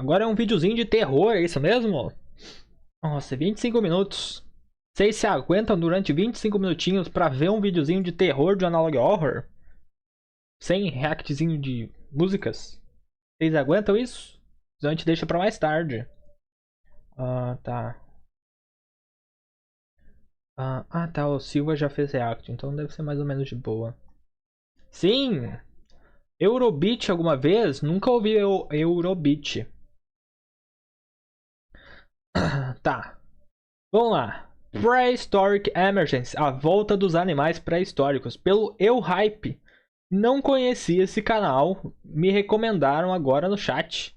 Agora é um videozinho de terror, é isso mesmo? Nossa, 25 minutos. Vocês se aguentam durante 25 minutinhos pra ver um videozinho de terror de Analog Horror? Sem reactzinho de músicas? Vocês aguentam isso? Então a gente deixa pra mais tarde. Tá. Tá, o Silva já fez react, então deve ser mais ou menos de boa. Sim! Eurobeat alguma vez? Nunca ouvi Eurobeat. Tá. Vamos lá. Prehistoric Emergence, a volta dos animais pré-históricos. Pelo Hype. Não conhecia esse canal. Me recomendaram agora no chat.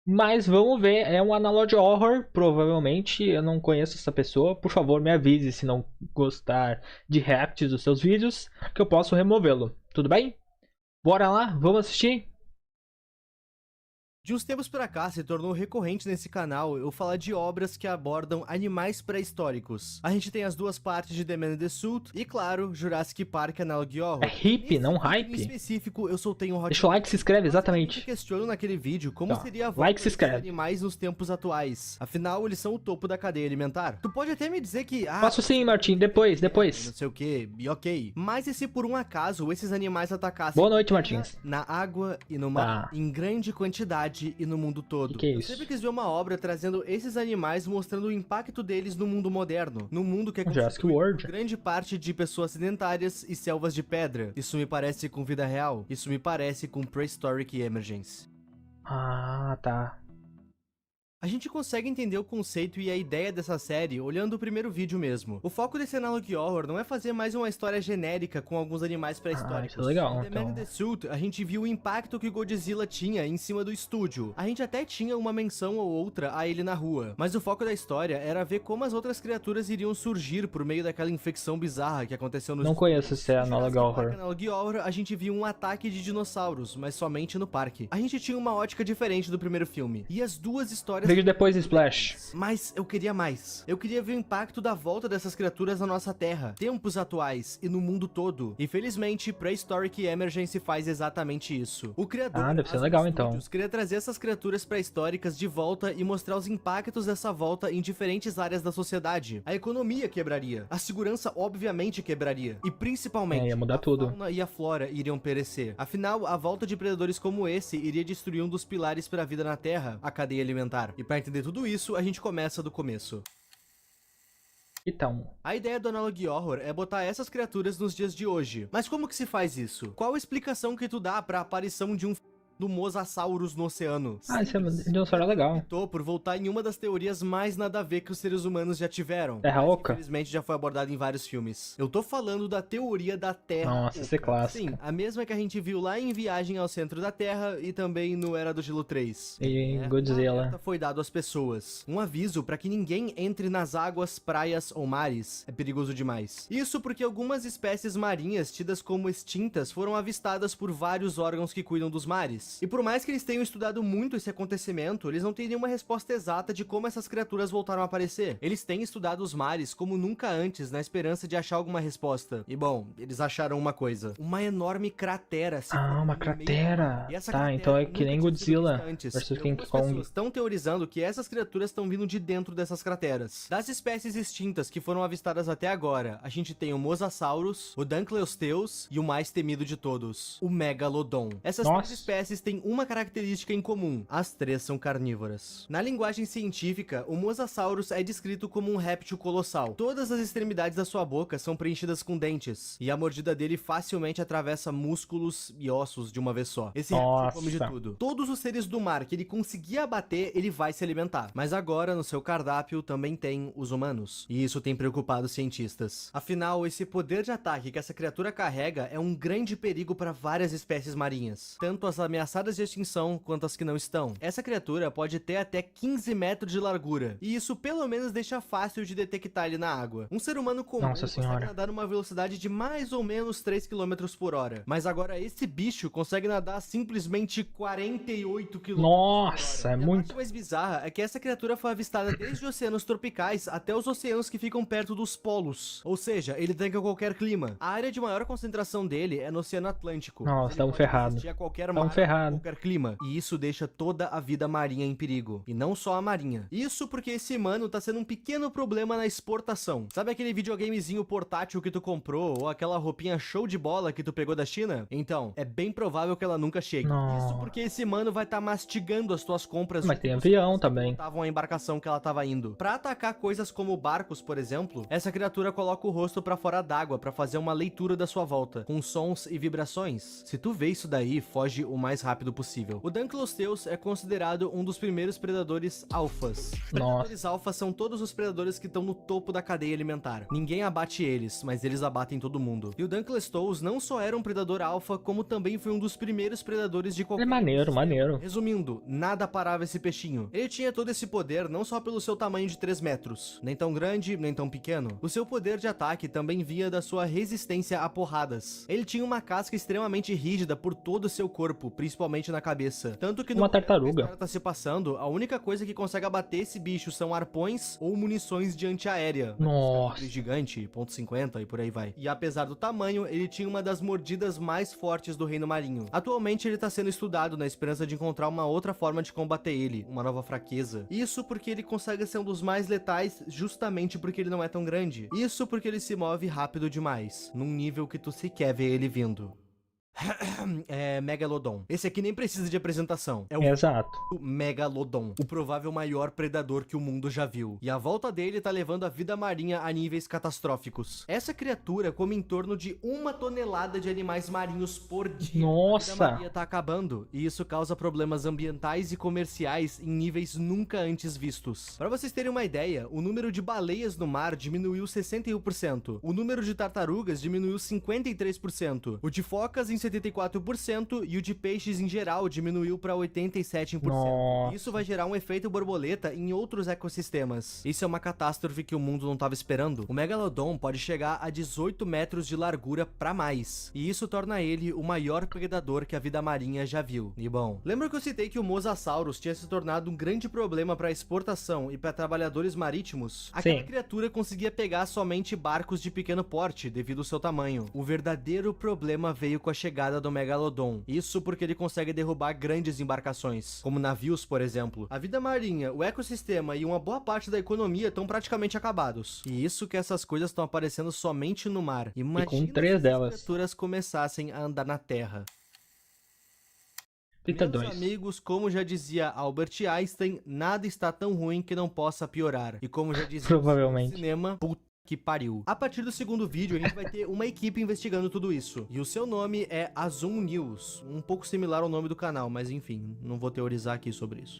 Mas vamos ver. É um Analog Horror. Provavelmente eu não conheço essa pessoa. Por favor, me avise se não gostar de reacts dos seus vídeos. Que eu posso removê-lo. Tudo bem? Bora lá? Vamos assistir? De uns tempos pra cá, se tornou recorrente nesse canal eu falar de obras que abordam animais pré-históricos. A gente tem as duas partes de The Man in the Suit e, claro, Jurassic Park Analog Horror. É hippie, não Em hype? específico, eu soltei um hot Deixa o like e se inscreve, exatamente. Eu questiono naquele vídeo como Tá. seria a volta Like e se desses inscreve. animais nos tempos atuais. Afinal, eles são o topo da cadeia alimentar. Tu pode até me dizer que... Posso sim, Martim. Depois. Não sei o que, e ok. Mas e se por um acaso esses animais atacassem... Boa noite, Martins. Na água e no mar, em grande quantidade e no mundo todo. Que é Eu isso? sempre quis ver uma obra trazendo esses animais, mostrando o impacto deles no mundo moderno. No mundo que é Jurassic constituído World. por grande parte de pessoas sedentárias e selvas de pedra. Isso me parece com vida real. Isso me parece com Prehistoric Emergence. Tá. A gente consegue entender o conceito e a ideia dessa série olhando o primeiro vídeo mesmo. O foco desse Analog Horror não é fazer mais uma história genérica com alguns animais pré-históricos. Isso é legal, Em The Man in the Suit, a gente viu o impacto que Godzilla tinha em cima do estúdio. A gente até tinha uma menção ou outra a ele na rua. Mas o foco da história era ver como as outras criaturas iriam surgir por meio daquela infecção bizarra que aconteceu no Não conheço esse Analog Horror. No Analog Horror, a gente viu um ataque de dinossauros, mas somente no parque. A gente tinha uma ótica diferente do primeiro filme. E as duas histórias... Vídeo depois, Splash. Mas eu queria mais. Eu queria ver o impacto da volta dessas criaturas na nossa Terra, tempos atuais e no mundo todo. Infelizmente, Prehistoric Emergence faz exatamente isso. O criador Deve ser legal então. queria trazer essas criaturas pré-históricas de volta e mostrar os impactos dessa volta em diferentes áreas da sociedade. A economia quebraria, a segurança obviamente quebraria e principalmente ia mudar tudo. A fauna e a flora iriam perecer. Afinal, a volta de predadores como esse iria destruir um dos pilares para a vida na Terra, a cadeia alimentar. E para entender tudo isso, a gente começa do começo. Então, A ideia do Analog Horror é botar essas criaturas nos dias de hoje. Mas como que se faz isso? Qual a explicação que tu dá para a aparição de um do Mosasaurus no oceano? esse dinossauro é legal. Optou por voltar em uma das teorias mais nada a ver que os seres humanos já tiveram. Terra mas que, Oca? infelizmente já foi abordada em vários filmes. Eu tô falando da teoria da Terra Nossa, essa é Oca. clássica. Sim, a mesma que a gente viu lá em Viagem ao Centro da Terra e também no Era do Gelo 3. E Um Godzilla. alerta foi dado às pessoas. Um aviso para que ninguém entre nas águas, praias ou mares. É perigoso demais. Isso porque algumas espécies marinhas tidas como extintas foram avistadas por vários órgãos que cuidam dos mares. E por mais que eles tenham estudado muito esse acontecimento, eles não têm nenhuma resposta exata de como essas criaturas voltaram a aparecer. Eles têm estudado os mares como nunca antes, na esperança de achar alguma resposta. E bom, eles acharam uma coisa. Uma enorme cratera. Uma cratera. E essa Tá, cratera então é nunca que nem tinha sido Godzilla vista antes. versus E King algumas Kong. pessoas estão teorizando que essas criaturas estão vindo de dentro dessas crateras. Das espécies extintas que foram avistadas até agora, a gente tem o Mosasaurus, o Dunkleosteus e o mais temido de todos, o Megalodon. Essas três espécies têm uma característica em comum: as três são carnívoras. Na linguagem científica, o Mosasaurus é descrito como um réptil colossal. Todas as extremidades da sua boca são preenchidas com dentes, e a mordida dele facilmente atravessa músculos e ossos de uma vez só. Esse réptil come de tudo. Todos os seres do mar que ele conseguir abater, ele vai se alimentar. Mas agora, no seu cardápio, também tem os humanos. E isso tem preocupado os cientistas. Afinal, esse poder de ataque que essa criatura carrega é um grande perigo para várias espécies marinhas, tanto as ameaçadas de extinção quanto as que não estão. Essa criatura pode ter até 15 metros de largura, e isso pelo menos deixa fácil de detectar ele na água. Um ser humano comum consegue nadar numa velocidade de mais ou menos 3 km por hora, mas agora esse bicho consegue nadar simplesmente 48 km. Nossa, é muito. A parte mais bizarra é que essa criatura foi avistada desde oceanos tropicais até os oceanos que ficam perto dos polos, ou seja, ele tranca qualquer clima. A área de maior concentração dele é no Oceano Atlântico. Nossa, tão ferrado. Tão errado. qualquer clima, e isso deixa toda a vida marinha em perigo, e não só a marinha. Isso porque esse mano tá sendo um pequeno problema na exportação. Sabe aquele videogamezinho portátil que tu comprou, ou aquela roupinha show de bola que tu pegou da China? Então, é bem provável que ela nunca chegue. Não. Isso porque esse mano vai estar mastigando as tuas compras. Mas tem avião também. Estavam a embarcação que ela tava indo. Pra atacar coisas como barcos, por exemplo, essa criatura coloca o rosto pra fora d'água pra fazer uma leitura da sua volta, com sons e vibrações. Se tu vê isso daí, foge o mais rápido possível. O Dunkleosteus é considerado um dos primeiros predadores alfas. Predadores alfas são todos os predadores que estão no topo da cadeia alimentar. Ninguém abate eles, mas eles abatem todo mundo. E o Dunkleosteus não só era um predador alfa, como também foi um dos primeiros predadores de qualquer... É maneiro. Resumindo, nada parava esse peixinho. Ele tinha todo esse poder não só pelo seu tamanho de 3 metros, nem tão grande, nem tão pequeno. O seu poder de ataque também via da sua resistência a porradas. Ele tinha uma casca extremamente rígida por todo o seu corpo, principalmente na cabeça. Tanto que no uma tartaruga. Que tá se passando, a única coisa que consegue abater esse bicho são arpões ou munições de antiaérea. Nossa. Gigante, ponto .50 e por aí vai. E apesar do tamanho, ele tinha uma das mordidas mais fortes do reino marinho. Atualmente ele tá sendo estudado na esperança de encontrar uma outra forma de combater ele, uma nova fraqueza. Isso porque ele consegue ser um dos mais letais justamente porque ele não é tão grande. Isso porque ele se move rápido demais, num nível que tu sequer vê ele vindo. É Megalodon. Esse aqui nem precisa de apresentação. É o Exato. Megalodon, o provável maior predador que o mundo já viu. E a volta dele tá levando a vida marinha a níveis catastróficos. Essa criatura come em torno de 1 tonelada de animais marinhos por dia. Nossa! A vida marinha tá acabando, e isso causa problemas ambientais e comerciais em níveis nunca antes vistos. Para vocês terem uma ideia, o número de baleias no mar diminuiu 61%. O número de tartarugas diminuiu 53%. O de focas em 74% e o de peixes em geral diminuiu para 87%. Nossa. Isso vai gerar um efeito borboleta em outros ecossistemas. Isso é uma catástrofe que o mundo não estava esperando. O Megalodon pode chegar a 18 metros de largura para mais, e isso torna ele o maior predador que a vida marinha já viu. E bom, lembra que eu citei que o Mosasaurus tinha se tornado um grande problema para exportação e para trabalhadores marítimos? Aquela criatura conseguia pegar somente barcos de pequeno porte devido ao seu tamanho. O verdadeiro problema veio com a chegada do Megalodon. Isso porque ele consegue derrubar grandes embarcações, como navios, por exemplo. A vida marinha, o ecossistema e uma boa parte da economia estão praticamente acabados. E isso que essas coisas estão aparecendo somente no mar. Imagina e com 3 delas. se as criaturas começassem a andar na terra. Meus amigos, como já dizia Albert Einstein, nada está tão ruim que não possa piorar. E como já dizia provavelmente o cinema, que pariu. A partir do segundo vídeo, a gente vai ter uma equipe investigando tudo isso. E o seu nome é Azum News. Um pouco similar ao nome do canal, mas enfim, não vou teorizar aqui sobre isso.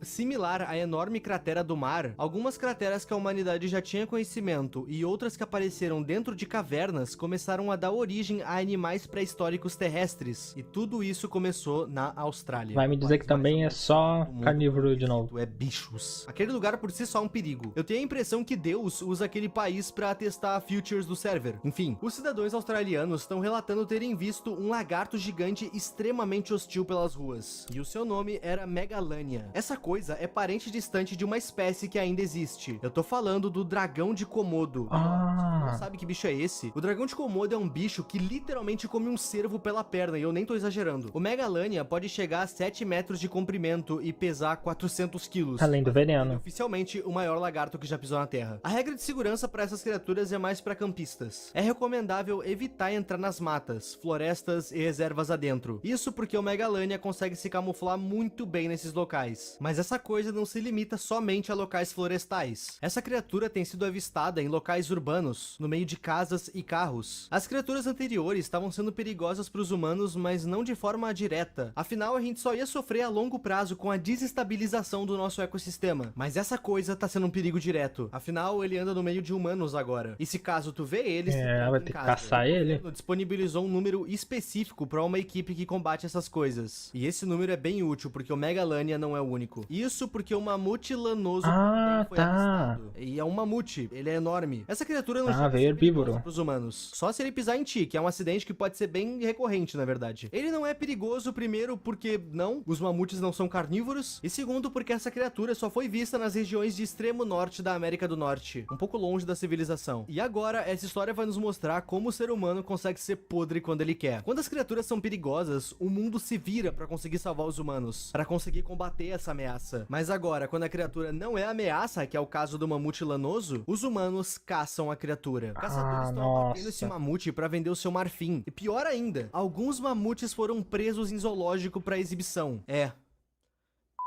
Similar à enorme cratera do mar, algumas crateras que a humanidade já tinha conhecimento e outras que apareceram dentro de cavernas começaram a dar origem a animais pré-históricos terrestres. E tudo isso começou na Austrália. Vai me dizer que também é só carnívoro de novo. É bichos. Aquele lugar por si só é um perigo. Eu tenho a impressão que Deus usa aquele país para testar features do server. Enfim, os cidadãos australianos estão relatando terem visto um lagarto gigante extremamente hostil pelas ruas. E o seu nome era Megalania. Essa coisa é parente distante de uma espécie que ainda existe. Eu tô falando do dragão de Komodo. Não sabe que bicho é esse? O dragão de Komodo é um bicho que literalmente come um cervo pela perna, e eu nem tô exagerando. O Megalania pode chegar a 7 metros de comprimento e pesar 400 quilos. Além do veneno. É oficialmente o maior lagarto que já pisou na Terra. A regra de segurança para essas criaturas é mais para campistas. É recomendável evitar entrar nas matas, florestas e reservas adentro. Isso porque o Megalania consegue se camuflar muito bem nesses locais. Mas essa coisa não se limita somente a locais florestais. Essa criatura tem sido avistada em locais urbanos, no meio de casas e carros. As criaturas anteriores estavam sendo perigosas para os humanos, mas não de forma direta. Afinal, a gente só ia sofrer a longo prazo com a desestabilização do nosso ecossistema. Mas essa coisa tá sendo um perigo direto. Afinal, ele anda no meio de humanos agora. E se caso tu vê eles, vai ter que caçar ele. Disponibilizou um número específico para uma equipe que combate essas coisas. E esse número é bem útil, porque o Megalania não é o único. Isso porque o mamute lanoso foi avistado. E é um mamute, ele é enorme. Essa criatura não chega herbívoro pros humanos. Só se ele pisar em ti, que é um acidente que pode ser bem recorrente, na verdade. Ele não é perigoso, primeiro, porque os mamutes não são carnívoros. E segundo, porque essa criatura só foi vista nas regiões de extremo norte da América do Norte. Um pouco longe da civilização. E agora, essa história vai nos mostrar como o ser humano consegue ser podre quando ele quer. Quando as criaturas são perigosas, o mundo se vira pra conseguir salvar os humanos, pra conseguir combater essa ameaça. Mas agora, quando a criatura não é ameaça, que é o caso do mamute lanoso, os humanos caçam a criatura. Caçadores estão abatendo esse mamute pra vender o seu marfim. E pior ainda, alguns mamutes foram presos em zoológico pra exibição.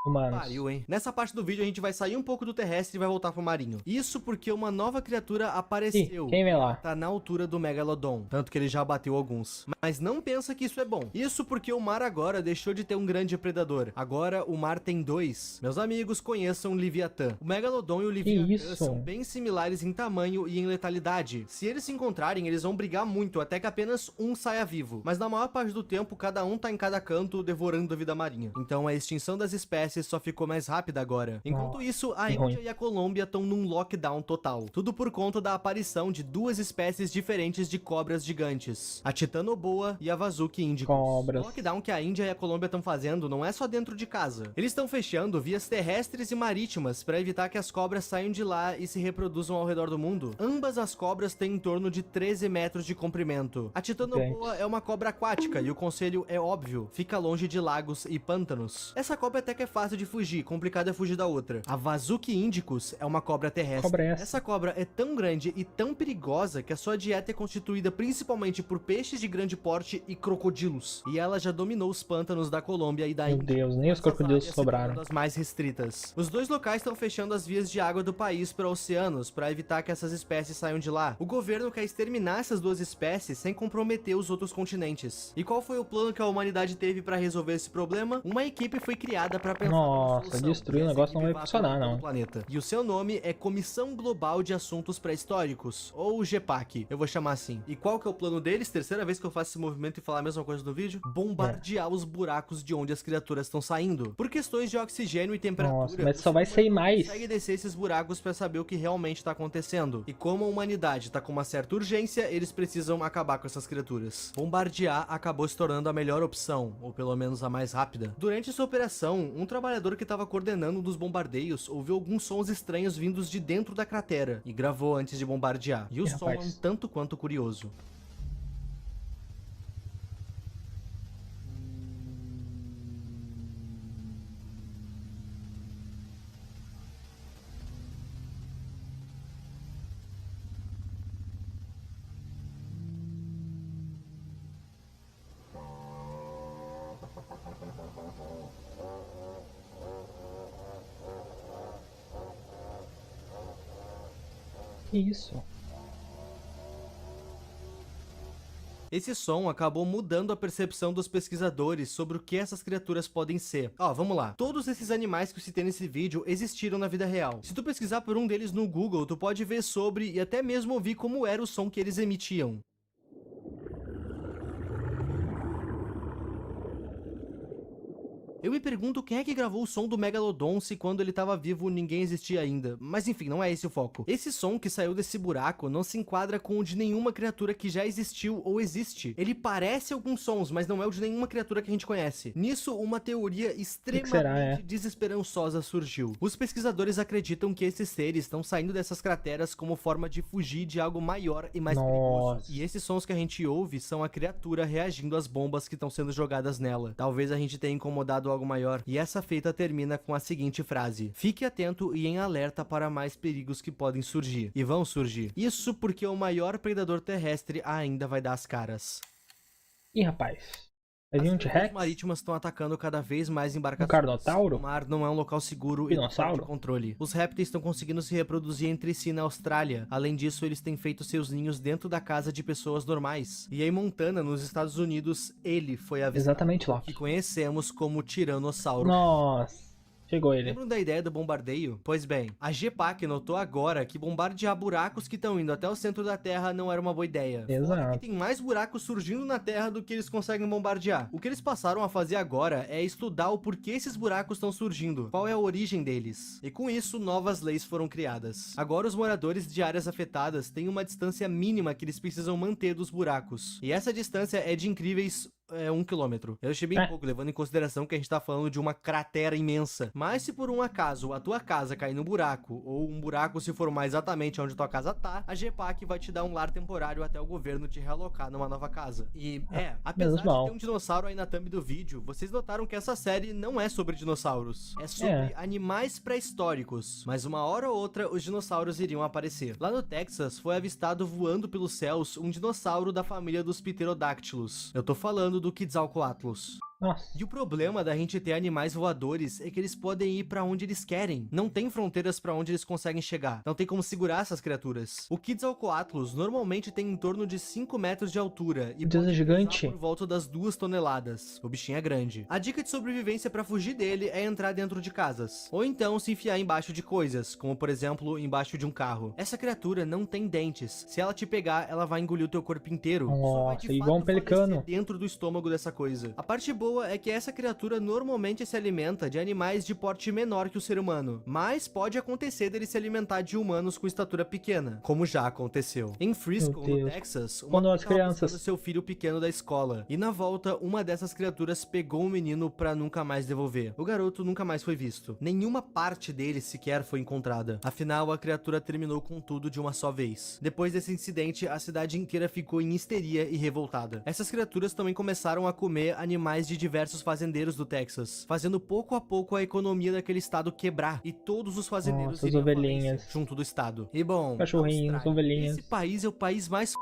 Pariu, hein? Nessa parte do vídeo a gente vai sair um pouco do terrestre e vai voltar pro marinho. Isso porque uma nova criatura apareceu. Quem vem lá? Tá na altura do Megalodon, tanto que ele já bateu alguns. Mas não pensa que isso é bom. Isso porque o mar agora deixou de ter um grande predador. Agora o mar tem dois. Meus amigos, conheçam o Leviatã. O Megalodon e o Leviatã são bem similares em tamanho e em letalidade. Se eles se encontrarem, eles vão brigar muito, até que apenas um saia vivo. Mas na maior parte do tempo, cada um tá em cada canto devorando a vida marinha. Então a extinção das espécies só ficou mais rápida agora. Enquanto isso, a Índia e a Colômbia estão num lockdown total. Tudo por conta da aparição de duas espécies diferentes de cobras gigantes. A Titanoboa e a Vazuk indicus. O lockdown que a Índia e a Colômbia estão fazendo não é só dentro de casa. Eles estão fechando vias terrestres e marítimas para evitar que as cobras saiam de lá e se reproduzam ao redor do mundo. Ambas as cobras têm em torno de 13 metros de comprimento. A Titanoboa é uma cobra aquática e o conselho é óbvio. Fica longe de lagos e pântanos. Essa cobra até que é fácil de fugir, complicado é fugir da outra. A Vazuk indicus é uma cobra terrestre. Essa cobra é tão grande e tão perigosa que a sua dieta é constituída principalmente por peixes de grande porte e crocodilos. E ela já dominou os pântanos da Colômbia e da Índia. Meu Deus, nem os crocodilos sobraram. Das mais restritas. Os dois locais estão fechando as vias de água do país para oceanos para evitar que essas espécies saiam de lá. O governo quer exterminar essas duas espécies sem comprometer os outros continentes. E qual foi o plano que a humanidade teve para resolver esse problema? Uma equipe foi criada para pensar. Nossa, destruir o negócio não vai funcionar, não. Planeta. E o seu nome é Comissão Global de Assuntos Pré-Históricos, ou GEPAC, eu vou chamar assim. E qual que é o plano deles? Terceira vez que eu faço esse movimento e falar a mesma coisa no vídeo? Bombardear os buracos de onde as criaturas estão saindo. Por questões de oxigênio e temperatura. Nossa, mas só vai sair mais. Consegue descer esses buracos para saber o que realmente está acontecendo. E como a humanidade está com uma certa urgência, eles precisam acabar com essas criaturas. Bombardear acabou se tornando a melhor opção, ou pelo menos a mais rápida. Durante essa operação, um trabalhador que estava coordenando um dos bombardeios ouviu alguns sons estranhos vindos de dentro da cratera e gravou antes de bombardear. E o som é um tanto quanto curioso. Que isso? Esse som acabou mudando a percepção dos pesquisadores sobre o que essas criaturas podem ser. Vamos lá. Todos esses animais que eu citei nesse vídeo existiram na vida real. Se tu pesquisar por um deles no Google, tu pode ver sobre e até mesmo ouvir como era o som que eles emitiam. Eu me pergunto quem é que gravou o som do Megalodon se quando ele estava vivo ninguém existia ainda. Mas enfim, não é esse o foco. Esse som que saiu desse buraco não se enquadra com o de nenhuma criatura que já existiu ou existe. Ele parece alguns sons, mas não é o de nenhuma criatura que a gente conhece. Nisso, uma teoria extremamente desesperançosa surgiu. Os pesquisadores acreditam que esses seres estão saindo dessas crateras como forma de fugir de algo maior e mais perigoso. E esses sons que a gente ouve são a criatura reagindo às bombas que estão sendo jogadas nela. Talvez a gente tenha incomodado algo maior. E essa feita termina com a seguinte frase: fique atento e em alerta para mais perigos que podem surgir. E vão surgir. Isso porque o maior predador terrestre ainda vai dar as caras. Ih, rapaz. As criaturas marítimas estão atacando cada vez mais embarcações. Um carnotauro? O mar não é um local seguro e de controle. Os répteis estão conseguindo se reproduzir entre si na Austrália. Além disso, eles têm feito seus ninhos dentro da casa de pessoas normais. E em Montana, nos Estados Unidos, ele foi avistado. Exatamente lá. Que conhecemos como Tiranossauro. Nossa. Chegou ele. Lembram da ideia do bombardeio? Pois bem, a GEPAC notou agora que bombardear buracos que estão indo até o centro da Terra não era uma boa ideia. Exato. Tem mais buracos surgindo na Terra do que eles conseguem bombardear. O que eles passaram a fazer agora é estudar o porquê esses buracos estão surgindo, qual é a origem deles. E com isso, novas leis foram criadas. Agora os moradores de áreas afetadas têm uma distância mínima que eles precisam manter dos buracos. E essa distância é de incríveis 1 quilômetro. Eu achei bem pouco, levando em consideração que a gente tá falando de uma cratera imensa. Mas se por um acaso a tua casa cair no buraco, ou um buraco se formar exatamente onde tua casa tá, a GPAC vai te dar um lar temporário até o governo te realocar numa nova casa. E, apesar de ter um dinossauro aí na thumb do vídeo, vocês notaram que essa série não é sobre dinossauros. É sobre animais pré-históricos. Mas uma hora ou outra, os dinossauros iriam aparecer. Lá no Texas, foi avistado voando pelos céus um dinossauro da família dos Pterodáctilos. Eu tô falando do Quetzalcoatlus. Nossa. E o problema da gente ter animais voadores é que eles podem ir pra onde eles querem. Não tem fronteiras pra onde eles conseguem chegar. Não tem como segurar essas criaturas. O Quetzalcoatlus normalmente tem em torno de 5 metros de altura e pode gigante por volta das 2 toneladas. O bichinho é grande. A dica de sobrevivência pra fugir dele é entrar dentro de casas. Ou então se enfiar embaixo de coisas, como por exemplo, embaixo de um carro. Essa criatura não tem dentes. Se ela te pegar, ela vai engolir o teu corpo inteiro. Nossa, igual um pelicano. Dentro do estômago dessa coisa. A parte boa é que essa criatura normalmente se alimenta de animais de porte menor que o ser humano, mas pode acontecer dele se alimentar de humanos com estatura pequena, como já aconteceu. Em Frisco, no Texas, uma mãe estava buscando seu filho pequeno da escola, e na volta, uma dessas criaturas pegou o menino pra nunca mais devolver. O garoto nunca mais foi visto. Nenhuma parte dele sequer foi encontrada. Afinal, a criatura terminou com tudo de uma só vez. Depois desse incidente, a cidade inteira ficou em histeria e revoltada. Essas criaturas também começaram a comer animais de diversos fazendeiros do Texas, fazendo pouco a pouco a economia daquele estado quebrar e todos os fazendeiros iriam ovelhinhas junto do estado. E bom, cachorrinhos, ovelhinhas. Esse país é o país mais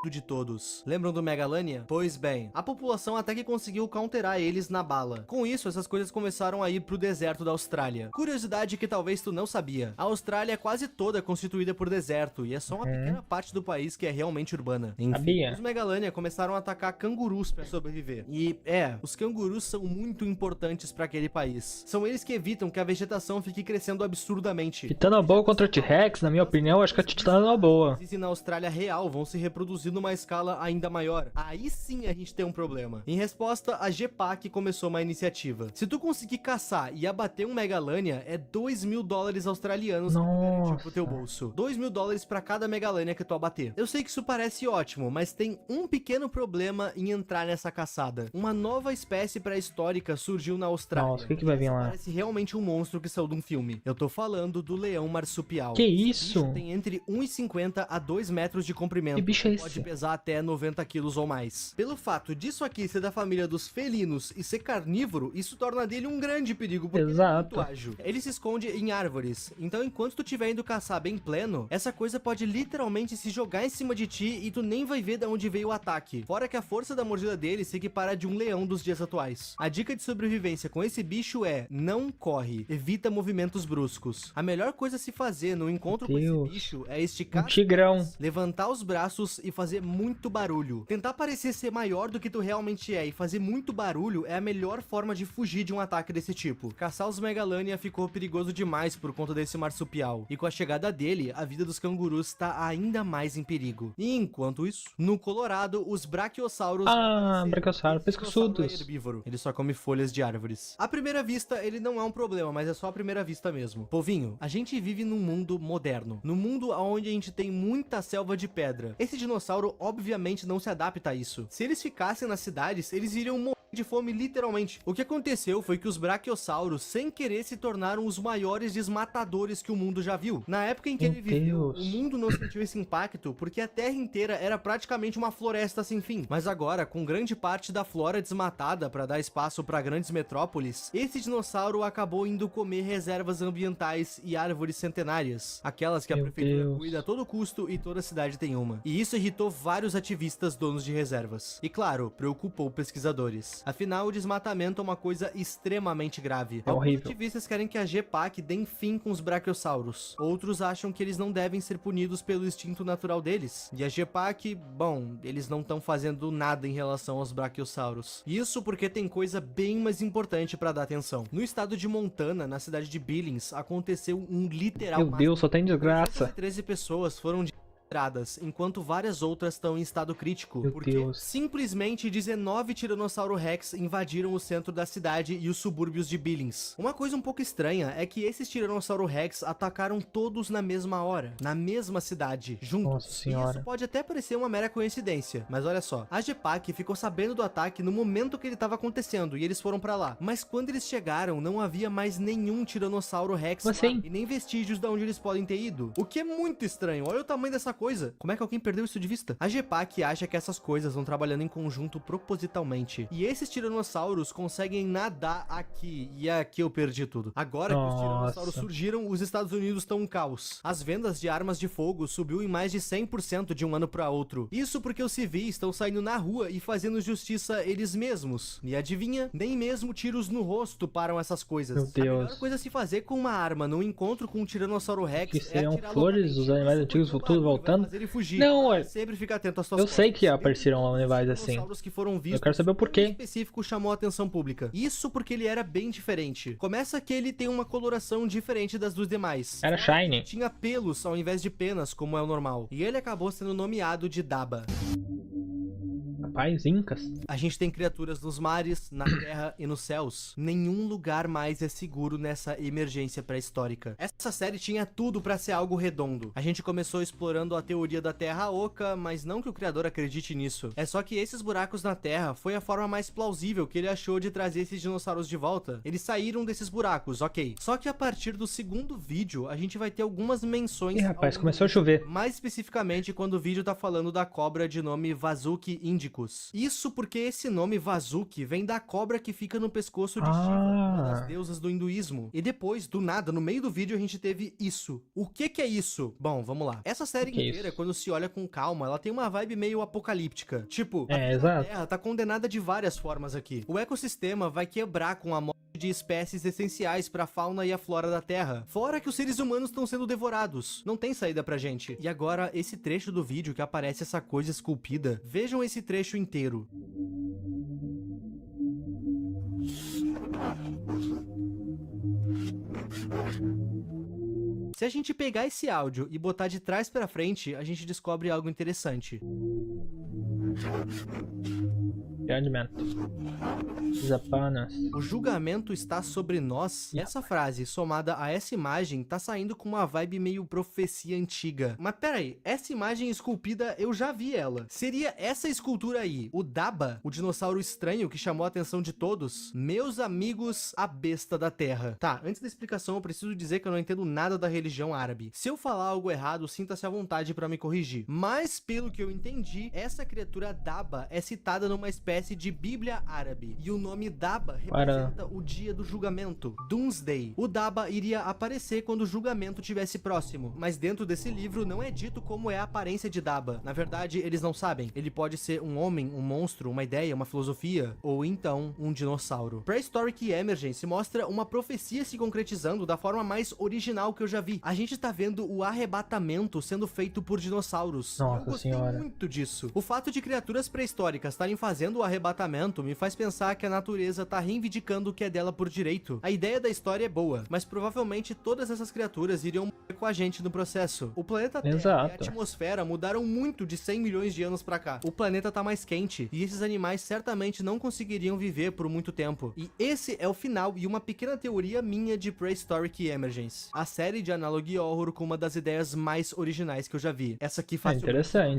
de todos. Lembram do Megalania? Pois bem, a população até que conseguiu counterar eles na bala. Com isso, essas coisas começaram a ir pro deserto da Austrália. Curiosidade que talvez tu não sabia. A Austrália é quase toda constituída por deserto e é só uma pequena parte do país que é realmente urbana. Enfim, os Megalania começaram a atacar cangurus para sobreviver. E os cangurus são muito importantes para aquele país. São eles que evitam que a vegetação fique crescendo absurdamente. E tá na boa contra o T-Rex, na minha opinião, acho que a gente tá na boa. E na Austrália real vão se reproduzir numa escala ainda maior. Aí sim a gente tem um problema. Em resposta, a GPAC começou uma iniciativa. Se tu conseguir caçar e abater um Megalania, é $2.000 australianos que tu garante pro teu bolso. $2.000 pra cada Megalania que tu abater. Eu sei que isso parece ótimo, mas tem um pequeno problema em entrar nessa caçada. Uma nova espécie pré-histórica surgiu na Austrália. Nossa, o que vai vir lá? Parece realmente um monstro que saiu de um filme. Eu tô falando do leão marsupial. Que isso? Esse bicho tem entre 1,50 a 2 metros de comprimento. Que bicho é esse? Pode pesar até 90 quilos ou mais. Pelo fato disso aqui ser da família dos felinos e ser carnívoro, isso torna dele um grande perigo, porque ele é muito ágil. Ele se esconde em árvores, então enquanto tu estiver indo caçar bem pleno, essa coisa pode literalmente se jogar em cima de ti e tu nem vai ver de onde veio o ataque. Fora que a força da mordida dele se equipara a de um leão dos dias atuais. A dica de sobrevivência com esse bicho é: não corre, evita movimentos bruscos. A melhor coisa a se fazer no encontro com esse bicho é esticar, levantar os braços e fazer muito barulho. Tentar parecer ser maior do que tu realmente é e fazer muito barulho é a melhor forma de fugir de um ataque desse tipo. Caçar os Megalania ficou perigoso demais por conta desse marsupial, e com a chegada dele, a vida dos cangurus tá ainda mais em perigo. E enquanto isso, no Colorado, os Brachiosaurus... Brachiosauro, pescoçudos. É herbívoro. Ele só come folhas de árvores. À primeira vista, ele não é um problema, mas é só à primeira vista mesmo. Povinho, a gente vive num mundo moderno. Num mundo onde a gente tem muita selva de pedra. Esse dinossauro, obviamente, não se adapta a isso. Se eles ficassem nas cidades, eles iriam morrer de fome literalmente. O que aconteceu foi que os brachiosauros, sem querer, se tornaram os maiores desmatadores que o mundo já viu. Na época em que ele viveu, o mundo não sentiu esse impacto porque a terra inteira era praticamente uma floresta sem fim. Mas agora, com grande parte da flora desmatada para dar espaço para grandes metrópoles, esse dinossauro acabou indo comer reservas ambientais e árvores centenárias, aquelas que a prefeitura cuida a todo custo e toda cidade tem uma. E isso irritou vários ativistas donos de reservas. E claro, preocupou pesquisadores. Afinal, o desmatamento é uma coisa extremamente grave. Alguns ativistas querem que a GPAC dê fim com os brachiosauros. Outros acham que eles não devem ser punidos pelo instinto natural deles. E a GPAC, bom, eles não estão fazendo nada em relação aos brachiosauros. Isso porque tem coisa bem mais importante pra dar atenção. No estado de Montana, na cidade de Billings, aconteceu um literal... Meu Deus, só tem desgraça. 13 pessoas foram enquanto várias outras estão em estado crítico, Meu porque Deus. simplesmente 19 Tiranossauro Rex invadiram o centro da cidade e os subúrbios de Billings. Uma coisa um pouco estranha é que esses Tiranossauro Rex atacaram todos na mesma hora, na mesma cidade, juntos. Nossa E senhora. isso pode até parecer uma mera coincidência, mas olha só, a GPAC ficou sabendo do ataque no momento que ele estava acontecendo e eles foram pra lá. Mas quando eles chegaram, não havia mais nenhum Tiranossauro Rex Como assim? lá, e nem vestígios de onde eles podem ter ido. O que é muito estranho, olha o tamanho dessa coisa. Como é que alguém perdeu isso de vista? A GPAC acha que essas coisas vão trabalhando em conjunto propositalmente. E esses tiranossauros conseguem nadar aqui. E aqui eu perdi tudo. Agora que os tiranossauros surgiram, os Estados Unidos estão um caos. As vendas de armas de fogo subiu em mais de 100% de um ano para outro. Isso porque os civis estão saindo na rua e fazendo justiça eles mesmos. E adivinha? Nem mesmo tiros no rosto param essas coisas. Meu Deus. A melhor coisa a se fazer com uma arma num encontro com um tiranossauro Rex Que seriam atirar flores loucamente. dos animais antigos tudo voltando? Fazer ele fugir. Não, é. Sempre fica atento às suas Eu sei costas. que apareceram animais assim. Dinossauros que foram vistos, Eu quero saber o porquê. um específico chamou a atenção pública. Isso porque ele era bem diferente. Começa que ele tem uma coloração diferente das dos demais. Era shiny. Tinha pelos ao invés de penas, como é o normal. E ele acabou sendo nomeado de Daba. Rapaz, incas. A gente tem criaturas nos mares, na terra e nos céus. Nenhum lugar mais é seguro nessa emergência pré-histórica. Essa série tinha tudo pra ser algo redondo. A gente começou explorando a teoria da Terra Oca, mas não que o criador acredite nisso. É só que esses buracos na Terra foi a forma mais plausível que ele achou de trazer esses dinossauros de volta. Eles saíram desses buracos, ok. Só que a partir do segundo vídeo, a gente vai ter algumas menções... Ih, rapaz, ao começou a chover. mais especificamente quando o vídeo tá falando da cobra de nome Vazuki Indicus. Isso porque esse nome Vazuki vem da cobra que fica no pescoço de Shiva, uma das deusas do hinduísmo. E depois, do nada, no meio do vídeo a gente teve isso. O que é isso? Bom, vamos lá. Essa série inteira, quando se olha com calma, ela tem uma vibe meio apocalíptica. Tipo, a Terra tá condenada de várias formas aqui. O ecossistema vai quebrar com a morte de espécies essenciais para a fauna e a flora da Terra. Fora que os seres humanos estão sendo devorados. Não tem saída pra gente. E agora, esse trecho do vídeo que aparece essa coisa esculpida, vejam esse trecho inteiro. Se a gente pegar esse áudio e botar de trás pra frente, a gente descobre algo interessante. O julgamento está sobre nós. Essa frase, somada a essa imagem, tá saindo com uma vibe meio profecia antiga. Mas peraí, essa imagem esculpida eu já vi ela. Seria essa escultura aí, o Daba, o dinossauro estranho que chamou a atenção de todos? Meus amigos, a besta da Terra. Tá, antes da explicação eu preciso dizer que eu não entendo nada da religião árabe. Se eu falar algo errado, sinta-se à vontade pra me corrigir. Mas, pelo que eu entendi, essa criatura Daba é citada numa espécie de Bíblia árabe. E o nome Daba representa o dia do julgamento, Doomsday. O Daba iria aparecer quando o julgamento estivesse próximo. Mas dentro desse livro não é dito como é a aparência de Daba. Na verdade, eles não sabem. Ele pode ser um homem, um monstro, uma ideia, uma filosofia, ou então um dinossauro. Prehistoric Emergence mostra uma profecia se concretizando da forma mais original que eu já vi. A gente tá vendo o arrebatamento sendo feito por dinossauros. Nossa eu gostei senhora. muito disso. O fato de criaturas pré-históricas estarem fazendo o arrebatamento me faz pensar que a natureza tá reivindicando o que é dela por direito. A ideia da história é boa, mas provavelmente todas essas criaturas iriam morrer com a gente no processo. O planeta Terra e a atmosfera mudaram muito de 100 milhões de anos pra cá. O planeta tá mais quente e esses animais certamente não conseguiriam viver por muito tempo. E esse é o final e uma pequena teoria minha de Prehistoric Emergence. A série de Analogue Horror com uma das ideias mais originais que eu já vi. Essa aqui faz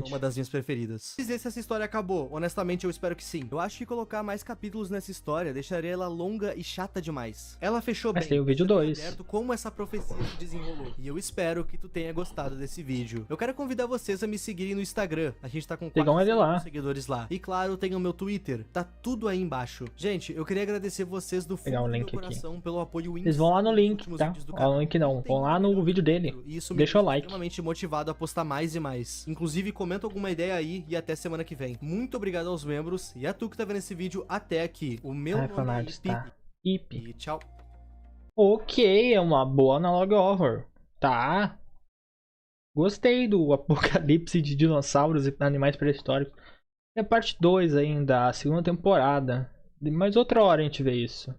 uma das minhas preferidas. Dizer se essa história acabou, honestamente eu espero que sim. Eu acho que colocar mais capítulos nessa história deixaria ela longa e chata demais. Ela fechou bem. Mas tem o vídeo 2. Como essa profecia se desenrolou. E eu espero que tu tenha gostado desse vídeo. Eu quero convidar vocês a me seguirem no Instagram. A gente tá com 4 seguidores lá. E claro, tem o meu Twitter. Tá tudo aí embaixo. Gente, eu queria agradecer vocês do fundo do meu coração pelo apoio. Vocês vão lá no link, tá? No link não. Vão lá no vídeo dele. Isso me deixa o like. Extremamente motivado a postar mais e mais. Inclusive, comenta alguma ideia aí e até semana que vem. Muito obrigado aos membros e a tu que tá vendo esse vídeo até aqui. O meu nome é Pipe. E tchau. Ok, é uma boa Analogue Horror. Tá. Gostei do apocalipse de dinossauros e animais pré-históricos. É parte 2 ainda, a segunda temporada. Mas outra hora a gente vê isso.